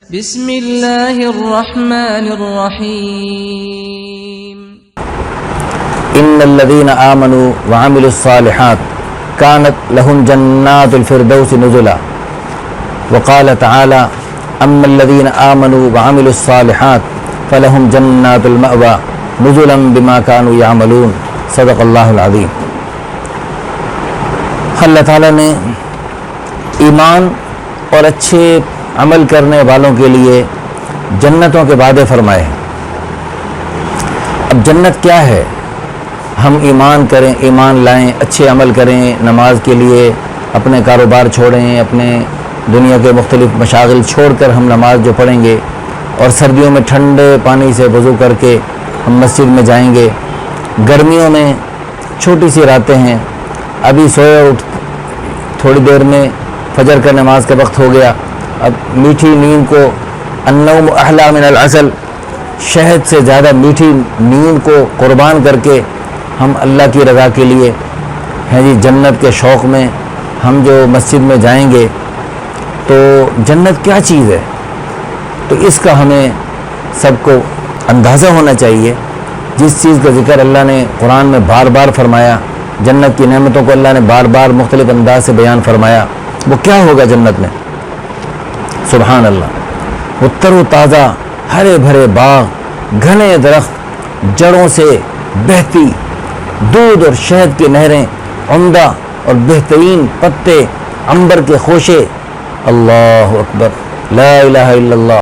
بسم اللہ الرحمن الرحیم ان الذين آمنوا وعملوا الصالحات كانت لهم جنات الفردوس نزلا وقال تعالى اما الذين آمنوا وعملوا الصالحات فلهم جنات المأوى نزلا بما كانوا يعملون صدق اللہ العظیم۔ اللہ تعالیٰ نے ایمان اور اچھے عمل کرنے والوں کے لیے جنتوں کے وعدے فرمائے ہیں۔ اب جنت کیا ہے؟ ہم ایمان کریں، ایمان لائیں، اچھے عمل کریں، نماز کے لیے اپنے کاروبار چھوڑیں، اپنے دنیا کے مختلف مشاغل چھوڑ کر ہم نماز جو پڑھیں گے، اور سردیوں میں ٹھنڈے پانی سے وضو کر کے ہم مسجد میں جائیں گے۔ گرمیوں میں چھوٹی سی راتیں ہیں، ابھی سوئے اٹھ تھوڑی دیر میں فجر کا نماز کا وقت ہو گیا، اب میٹھی نیند کو النوم احلی من العسل، شہد سے زیادہ میٹھی نیند کو قربان کر کے ہم اللہ کی رضا کے لیے ہیں جی جنت کے شوق میں ہم جو مسجد میں جائیں گے، تو جنت کیا چیز ہے؟ تو اس کا ہمیں سب کو اندازہ ہونا چاہیے۔ جس چیز کا ذکر اللہ نے قرآن میں بار بار فرمایا، جنت کی نعمتوں کو اللہ نے بار بار مختلف انداز سے بیان فرمایا، وہ کیا ہوگا جنت میں؟ سبحان اللہ، وہ تر و تازہ ہرے بھرے باغ، گھنے درخت، جڑوں سے بہتی دودھ اور شہد کی نہریں، عمدہ اور بہترین پتے، عنبر کے خوشے، اللہ اکبر، لا الہ الا اللہ۔